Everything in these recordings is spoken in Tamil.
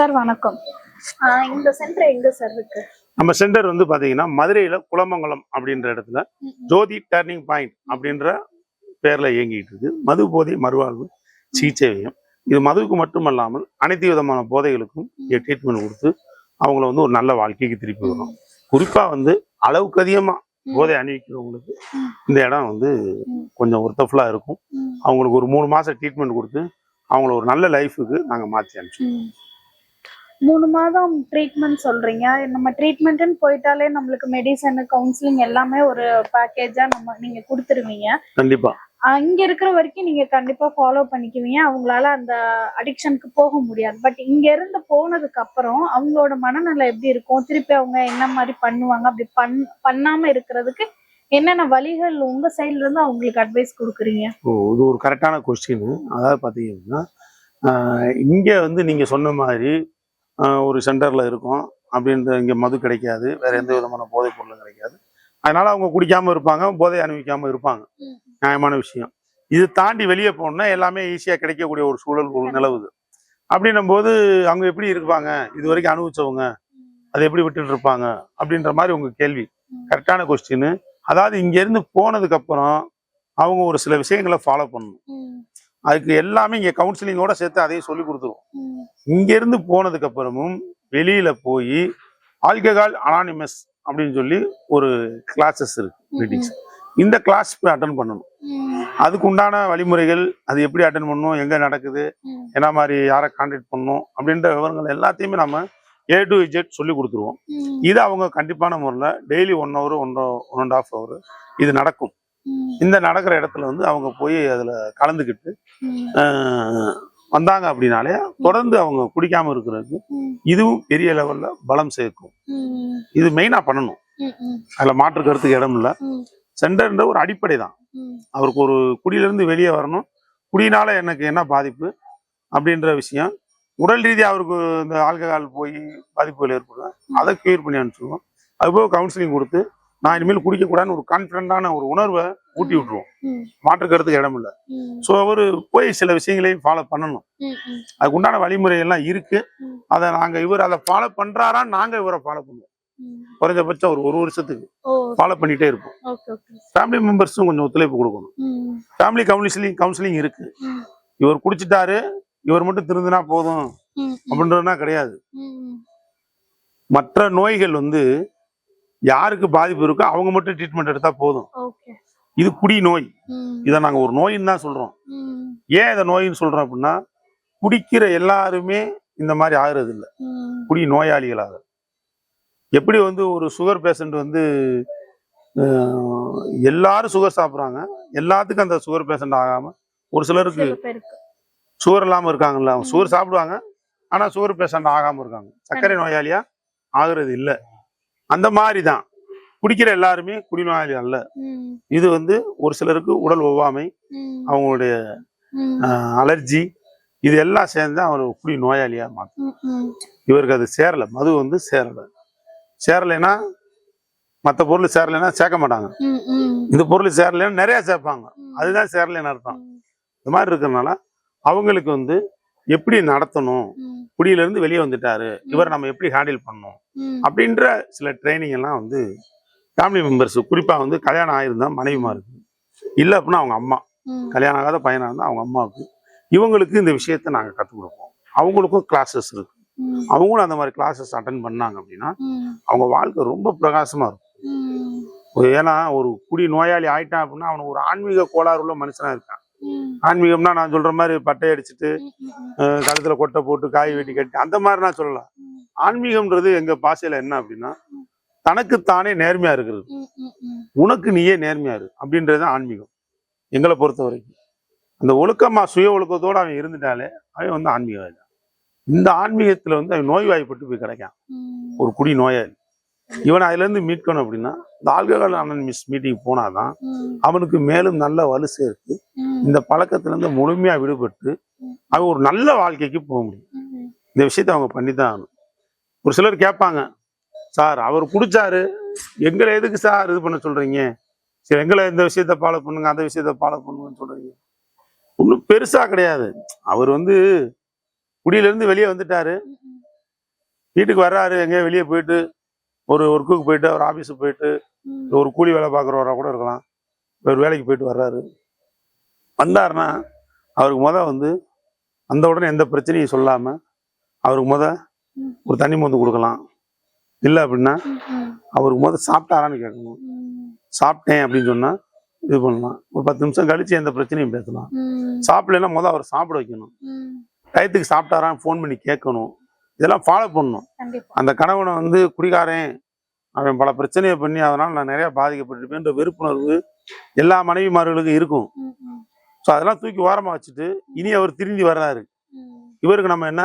சார் வணக்கம். இந்த சென்டர் எங்க சார் இருக்கு? நம்ம சென்டர் வந்து பாத்தீங்கன்னா மதுரையில குலமங்கலம் அப்படின்ற இடத்துல ஜோதி டர்னிங் பாயிண்ட் அப்படின்ற பேர்ல இயங்கிட்டு இருக்கு. மது போதை மறுவாழ்வு சிகிச்சை மையம். இது மதுவுக்கு மட்டுமல்லாமல் அனைத்து விதமான போதைகளுக்கும் ட்ரீட்மெண்ட் கொடுத்து அவங்கள வந்து ஒரு நல்ல வாழ்க்கைக்கு திருப்பி வரும். குறிப்பா வந்து அளவுக்கு அதிகமா போதை அணிவிக்கிறவங்களுக்கு இந்த இடம் வந்து கொஞ்சம் ஒர்த்தஃபுல்லா இருக்கும். அவங்களுக்கு ஒரு 3 மாசம் ட்ரீட்மெண்ட் கொடுத்து அவங்கள ஒரு நல்ல லைஃபுக்கு நாங்க மாற்றி அனுப்பிச்சோம். 3 மாதம் ட்ரீட்மெண்ட் சொல்றீங்க. நம்ம ட்ரீட்மெண்ட்னு போயிட்டாலே நம்மளுக்கு மெடிசன், கவுன்சிலிங் எல்லாமே ஒரு பேக்கேஜா நீங்க கொடுத்துருவீங்க. கண்டிப்பா இங்க இருக்கிற வரைக்கும் நீங்க கண்டிப்பா ஃபாலோ பண்ணிக்குவீங்க. அவங்களால அந்த அடிக்ஷனுக்கு போக முடியாது. பட் இங்க இருந்து போனதுக்கு அப்புறம் அவங்களோட மனநிலை எப்படி இருக்கும், திருப்பி அவங்க என்ன மாதிரி பண்ணுவாங்க, அப்படி பண்ணாம இருக்கிறதுக்கு என்னென்ன வழிகள் உங்க சைட்ல இருந்து அவங்களுக்கு அட்வைஸ் கொடுக்குறீங்க? இது ஒரு கரெக்டான கொஸ்டின். அதாவது பாத்தீங்கன்னா இங்க வந்து நீங்க சொன்ன மாதிரி ஒரு சென்டர்ல இருக்கும் அப்படின்ற இங்க மது கிடைக்காது, வேற எந்த விதமான போதைப் பொருளும் கிடைக்காது. அதனால அவங்க குடிக்காம இருப்பாங்க, போதை அணிவிக்காம இருப்பாங்க. நியாயமான விஷயம். இது தாண்டி வெளியே போனா எல்லாமே ஈஸியா கிடைக்கக்கூடிய ஒரு சூழல் நிலவுது. அப்படின்னும் போது அவங்க எப்படி இருப்பாங்க, இது வரைக்கும் அனுபவிச்சவங்க அதை எப்படி விட்டுட்டு இருப்பாங்க அப்படின்ற மாதிரி உங்க கேள்வி கரெக்டான கொஸ்டின். அதாவது இங்க இருந்து போனதுக்கு அப்புறம் அவங்க ஒரு சில விஷயங்களை ஃபாலோ பண்ணணும். அதுக்கு எல்லாமே இங்க கவுன்சிலிங்கோட சேர்த்து அதையும் சொல்லி கொடுத்துருவோம். இங்க இருந்து போனதுக்கு அப்புறமும் வெளியில போய் ஆல்கஹால் அனானிமஸ் அப்படின்னு சொல்லி ஒரு கிளாஸஸ் இருக்கு, மீட்டிங்ஸ். இந்த கிளாஸ் போய் அட்டன் பண்ணணும். அதுக்கு உண்டான வழிமுறைகள், அது எப்படி அட்டன் பண்ணணும், எங்க நடக்குது, என்ன மாதிரி யாரை கான்டாக்ட் பண்ணணும் அப்படின்ற விவரங்கள் எல்லாத்தையுமே நம்ம A to Z சொல்லி கொடுத்துருவோம். இது அவங்க கண்டிப்பான முறையில் டெய்லி 1 hour 1.5 hour இது நடக்கும். இந்த நடக்கிற இடத்துல வந்து அவங்க போய் அதுல கலந்துக்கிட்டு வந்தாங்க அப்படின்னாலே தொடர்ந்து அவங்க குடிக்காம இருக்கிறதுக்கு இதுவும் பெரிய லெவல்ல பலம் சேர்க்கும். இது மெயினா பண்ணணும். அதுல மாற்று கருத்துக்கு இடம் இல்லை. சென்டர்ன்ற ஒரு அடிப்படை தான். அவருக்கு ஒரு குடியிலிருந்து வெளியே வரணும், குடியினால எனக்கு என்ன பாதிப்பு அப்படின்ற விஷயம், உடல் ரீதியாக அவருக்கு இந்த ஆல்கஹால் போய் பாதிப்புகள் ஏற்படும், அதை கிளியர் பண்ணி அனுப்பிச்சிடுவோம். அதுபோக கவுன்சிலிங் கொடுத்து நான் இனிமேல் குடிக்கக்கூடாதுன்னு ஒரு கான்ஃபிடண்டான ஒரு உணர்வை ஊட்டி விட்டுருவோம். மாற்று கருத்துக்கு இடம் இல்லை. ஸோ அவரு போய் சில விஷயங்களையும் ஃபாலோ பண்ணணும். அதுக்கு உண்டான வழிமுறை எல்லாம் இருக்கு. அதை இவர் அதை ஃபாலோ பண்றாரான்னு நாங்க இவரை ஃபாலோ பண்ணுவோம். குறைஞ்சபட்சம் ஒரு வருஷத்துக்கு ஃபாலோ பண்ணிட்டே இருப்போம். ஃபேமிலி மெம்பர்ஸும் கொஞ்சம் ஒத்துழைப்பு கொடுக்கணும். ஃபேமிலி கவுன்சிலிங் இருக்கு. இவர் குடிச்சிட்டாரு, இவர் மட்டும் திருந்தினா போதும் அப்படின்றதுனா கிடையாது. மற்ற நோய்கள் வந்து யாருக்கு பாதிப்பு இருக்கோ அவங்க மட்டும் ட்ரீட்மெண்ட் எடுத்தா போதும். இது குடி நோய். இதை நாங்க ஒரு நோயின்னு தான் சொல்றோம். ஏன் இதை நோயின்னு சொல்றோம் அப்படின்னா, குடிக்கிற எல்லாருமே இந்த மாதிரி ஆகுறது இல்லை, குடி நோயாளிகளாக. எப்படி வந்து ஒரு சுகர் பேஷண்ட் வந்து எல்லாரும் சுகர் சாப்பிட்றாங்க, எல்லாத்துக்கும் அந்த சுகர் பேஷண்ட் ஆகாம ஒரு சிலருக்கு சுகர் இல்லாம இருக்காங்கல்ல, அவங்க சுகர் சாப்பிடுவாங்க ஆனா சுகர் பேஷண்ட் ஆகாம இருக்காங்க, சர்க்கரை நோயாளியா ஆகுறது இல்லை. அந்த மாதிரி தான் குடிக்கிற எல்லாருமே குடிநோயாளி அல்ல. இது வந்து ஒரு சிலருக்கு உடல் ஒவ்வாமை, அவங்களுடைய அலர்ஜி, இது எல்லாம் சேர்ந்து அவர் குடி நோயாளியா மாற்றும். இவருக்கு அது சேரல, மது வந்து சேரலைன்னா மற்ற பொருள் சேரலைன்னா சேர்க்க மாட்டாங்க. இந்த பொருள் சேரலைன்னா நிறைய சேர்ப்பாங்க, அதுதான் சேரலைன்னு அர்த்தம். இந்த மாதிரி இருக்கிறதுனால அவங்களுக்கு வந்து எப்படி நடத்தணும், குடியிலிருந்து வெளியே வந்துட்டாரு, இவர் நம்ம எப்படி ஹேண்டில் பண்ணணும் அப்படின்ற சில ட்ரைனிங் எல்லாம் வந்து ஃபேமிலி மெம்பர்ஸ், குறிப்பா வந்து கல்யாணம் ஆயிருந்தா மனைவிமாருக்கு, இல்லை அப்படின்னா அவங்க அம்மா, கல்யாணம் ஆகாத பையனா இருந்தா அவங்க அம்மாவுக்கு, இவங்களுக்கு இந்த விஷயத்த நாங்க கற்றுக் கொடுப்போம். அவங்களுக்கும் கிளாஸஸ் இருக்கு. அவங்களும் அந்த மாதிரி கிளாஸஸ் அட்டன் பண்ணாங்க அப்படின்னா அவங்க வாழ்க்கை ரொம்ப பிரகாசமா இருக்கும். ஏன்னா ஒரு குடி நோயாளி ஆயிட்டான் அப்படின்னா அவனுக்கு ஒரு ஆன்மீக கோளாறு உள்ள மனுஷனா இருக்கான். ஆன்மீகம்னா நான் சொல்ற மாதிரி பட்டை அடிச்சுட்டு கழுத்துல கொட்டை போட்டு காய் வெட்டி கட்டி அந்த மாதிரி நான் சொல்லலாம். ஆன்மீகம்ன்றது எங்க பாஷையில என்ன அப்படின்னா, தனக்குத்தானே நேர்மையா இருக்கிறது, உனக்கு நீயே நேர்மையா இரு அப்படின்றது ஆன்மீகம் எங்களை பொறுத்த வரைக்கும். அந்த ஒழுக்கமா சுய ஒழுக்கத்தோடு அவன் இருந்துட்டாலே அவன் வந்து ஆன்மீகம். இந்த ஆன்மீகத்துல வந்து அவன் நோய்வாய்ப்பட்டு போய் கிடைக்கான் ஒரு குடி நோயாளி. இவன் அதுல இருந்து மீட்கணும் அப்படின்னா இந்த ஆல்கஹால் அனானிமஸ் மீட்டிங் போனாதான் அவனுக்கு மேலும் நல்ல வலு சேர்த்து இந்த பழக்கத்துல இருந்து முழுமையா விடுபட்டு அவன் ஒரு நல்ல வாழ்க்கைக்கு போக முடியும். இந்த விஷயத்த அவங்க பண்ணித்தான் ஆகணும். ஒரு சிலர் கேட்பாங்க, சார் அவர் குடிச்சாரு, எங்களை எதுக்கு சார் இது பண்ண சொல்றீங்க, சரி எங்களை இந்த விஷயத்த ஃபாலோ பண்ணுங்க, அந்த விஷயத்த ஃபாலோ பண்ணுங்கன்னு சொல்றீங்க. ஒன்றும் பெருசா கிடையாது. அவர் வந்து குடியில இருந்து வெளியே வந்துட்டாரு, வீட்டுக்கு வர்றாரு, எங்கேயோ வெளியே போயிட்டு ஒரு ஒர்க்குக்கு போயிட்டு ஒரு ஆஃபீஸுக்கு போயிட்டு ஒரு கூலி வேலை பார்க்குறவரா கூட இருக்கலாம். ஒரு வேலைக்கு போயிட்டு வர்றாரு, வந்தாருன்னா அவருக்கு வந்து அந்த உடனே எந்த பிரச்சனையும் சொல்லாம அவருக்கு ஒரு தண்ணி மருந்து கொடுக்கலாம். இல்லை அப்படின்னா அவருக்கு சாப்பிட்டாரான்னு கேட்கணும். சாப்பிட்டேன் அப்படின்னு சொன்னா இது பண்ணலாம். ஒரு 10 நிமிஷம் கழிச்சு எந்த பிரச்சனையும் பேசலாம். சாப்பிடலன்னா அவர் சாப்பிட வைக்கணும். டயத்துக்கு சாப்பிட்டாரான்னு ஃபோன் பண்ணி கேட்கணும். இதெல்லாம் ஃபாலோ பண்ணணும். அந்த கணவனை குடிகாரன், அவன் பல பிரச்சனையை பண்ணி அதனால நான் நிறைய பாதிக்கப்பட்டிருப்பேன்ற வெறுப்புணர்வு எல்லா மனைவிமார்களுக்கும் இருக்கும். ஸோ அதெல்லாம் தூக்கி ஓரமா வச்சுட்டு இனி அவர் திரும்பி வர்றாரு, இவருக்கு நம்ம என்ன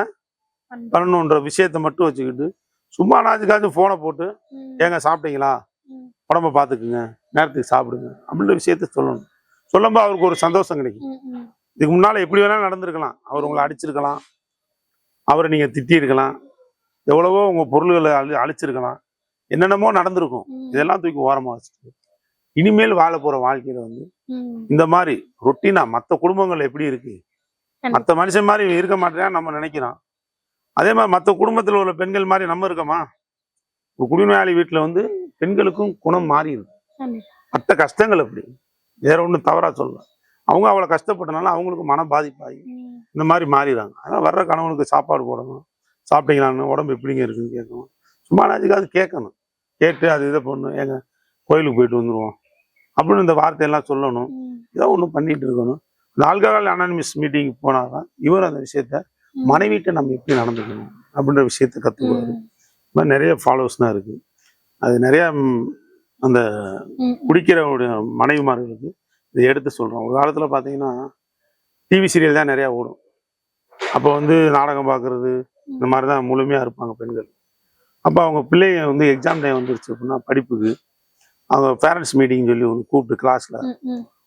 பண்ணணுன்ற விஷயத்த மட்டும் வச்சுக்கிட்டு சும்மா நாச்சுக்காச்சும் போனை போட்டு ஏங்க சாப்பிட்டீங்களா, உடம்ப பார்த்துக்குங்க, நேரத்துக்கு சாப்பிடுங்க அப்படின்ற விஷயத்த சொல்லணும். சொல்லும்போது அவருக்கு ஒரு சந்தோஷம் கிடைக்கும். இதுக்கு முன்னால எப்படி வேணாலும் நடந்திருக்கலாம். அவர் உங்களை அடிச்சிருக்கலாம், அவரை நீங்க திட்டி இருக்கலாம், எவ்வளவோ உங்க பொருள்களை அழிச்சிருக்கலாம், என்னென்னமோ நடந்திருக்கும். இதெல்லாம் தூக்கி ஓரமா வச்சுட்டு இனிமேல் வாழ போற வாழ்க்கையில இந்த மாதிரி ரொட்டீனா மற்ற குடும்பங்கள் எப்படி இருக்கு, மற்ற மனுஷன் மாதிரி இருக்க மாட்டேன்னு நம்ம நினைக்கிறோம். அதே மாதிரி மற்ற குடும்பத்தில் உள்ள பெண்கள் மாதிரி நம்ம இருக்கோமா? ஒரு குடிநோயாளி வீட்டுல பெண்களுக்கும் குணம் மாறி இருக்கு. மற்ற கஷ்டங்கள் அப்படி வேற ஒன்றும் தவறா சொல்ல, அவங்க அவ்வளவு கஷ்டப்பட்டனால அவங்களுக்கு மன பாதிப்பாகி இந்த மாதிரி மாறிடுறாங்க. அதனால வர்ற கணவனுக்கு சாப்பாடு போடணும், சாப்பிட்டீங்களான்னு, உடம்பு எப்படிங்க இருக்குன்னு கேட்கணும். சும்மா நாச்சுக்காவது கேட்கணும். கேட்டு அது இதை பண்ணணும், ஏங்க கோயிலுக்கு போயிட்டு வந்துடுவோம் அப்படின்னு இந்த வார்த்தையெல்லாம் சொல்லணும். ஏதோ ஒன்று பண்ணிட்டு இருக்கணும். இந்த ஆல்கஹால் அனானிமஸ் மீட்டிங் போனாதான் இவர் அந்த விஷயத்த மனைவிட்ட நம்ம எப்படி நடந்துக்கணும் அப்படின்ற விஷயத்த கற்றுக்குவாரு. இந்த மாதிரி நிறைய ஃபாலோவர்ஸ் தான் இருக்கு. அது நிறைய அந்த குடிக்கிற மனைவிமார்களுக்கு இதை எடுத்து சொல்றோம். ஒரு காலத்துல பாத்தீங்கன்னா டிவி சீரியல் தான் நிறைய ஓடும். அப்போ நாடகம் பார்க்கறது இந்த மாதிரி தான் முழுமையா இருப்பாங்க பெண்கள். அப்போ அவங்க பிள்ளைங்க எக்ஸாம் டைம் வந்துருச்சு அப்படின்னா படிப்புக்கு அவங்க பேரண்ட்ஸ் மீட்டிங் சொல்லி ஒன்று கூப்பிட்டு கிளாஸ்ல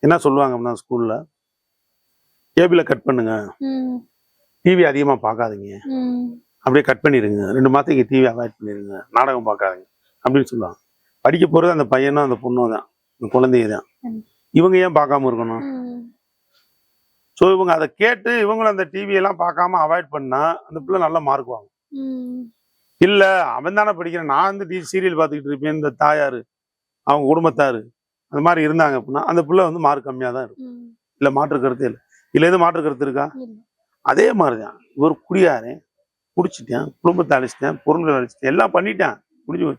என்ன சொல்லுவாங்க அப்படின்னா, ஸ்கூல்ல கேபிள கட் பண்ணுங்க, டிவி அதிகமா பார்க்காதீங்க, அப்படியே கட் பண்ணிடுங்க, 2 மாதத்துக்கு டிவி அவாய்ட் பண்ணிடுங்க, நாடகம் பார்க்காதீங்க அப்படின்னு சொல்லுவாங்க. படிக்க போறது அந்த பையனும் அந்த பொண்ணும் தான், அந்த குழந்தைய தான். இவங்க ஏன் பார்க்காம இருக்கணும்? ஸோ இவங்க அதை கேட்டு இவங்களும் அந்த டிவி எல்லாம் பார்க்காம அவாய்ட் பண்ணா அந்த பிள்ளை நல்ல மார்க் வாங்கும். இல்ல அவன் தானே படிக்கிறேன், நான் சீரியல் பார்த்துக்கிட்டு இருப்பேன், இந்த தாயாரு அவங்க குடும்பத்தாரு அந்த மாதிரி இருந்தாங்க அப்படின்னா அந்த பிள்ளை மார்க் கம்மியா தான் இருக்கும். இல்ல மாற்று கருத்து இல்லை. இல்ல எது மாற்று கருத்து இருக்கா? அதே மாதிரிதான் இவர் குடியாரன், குடிச்சிட்டேன், குடும்பத்தை அழிச்சிட்டேன், பொருள்களை அழிச்சிட்டேன், எல்லாம் பண்ணிட்டேன், முடிஞ்சு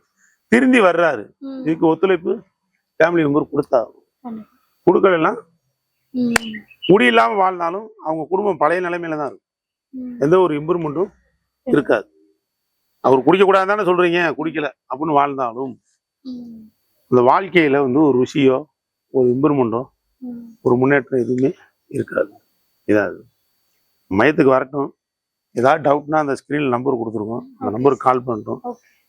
திரும்பி வர்றாரு. இதுக்கு ஒத்துழைப்பு ஃபேமிலி மெம்பர் கொடுத்தா, கொடுக்கலாம் முடி இல்லாம வாழ்ந்தாலும் அவங்க குடும்பம் பழைய நிலைமையில தான் இருக்கும். எந்த ஒரு இம்ப்ரூவ்மெண்ட்டும் இருக்காது. அவர் குடிக்க கூடாதுன்னு சொல்றீங்க, குடிக்கல அப்படின்னு வாழ்ந்தாலும் அந்த வாழ்க்கையில ஒரு ருசியோ ஒரு இம்ப்ரூவ்மெண்ட்டோ ஒரு முன்னேற்றம் எதுவுமே இருக்காது. இதாவது மையத்துக்கு வரட்டும், ஏதாவது டவுட்னா அந்த ஸ்கிரீன்ல நம்பர் கொடுத்துருக்கோம், அந்த நம்பருக்கு கால் பண்ணிட்டோம்,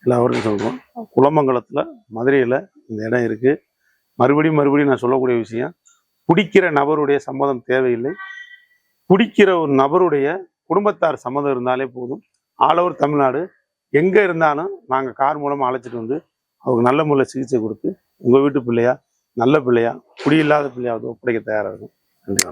எல்லாருக்கும் சொல்றோம். குளமங்கலத்துல மதுரையில இந்த இடம் இருக்கு. மறுபடியும் நான் சொல்லக்கூடிய விஷயம், குடிக்கிற நபருடைய சம்மதம் தேவையில்லை. குடிக்கிற ஒரு நபருடைய குடும்பத்தார் சம்மதம் இருந்தாலே போதும். ஆல் ஓவர் தமிழ்நாடு எங்க இருந்தாலும் நாங்க கார் மூலமா அழைச்சிட்டு அவருக்கு நல்ல முறையில் சிகிச்சை கொடுத்து உங்க வீட்டு பிள்ளையா, நல்ல பிள்ளையா, குடி இல்லாத பிள்ளையாவது ஒப்படைக்க தயாராக இருக்கும். நன்றி.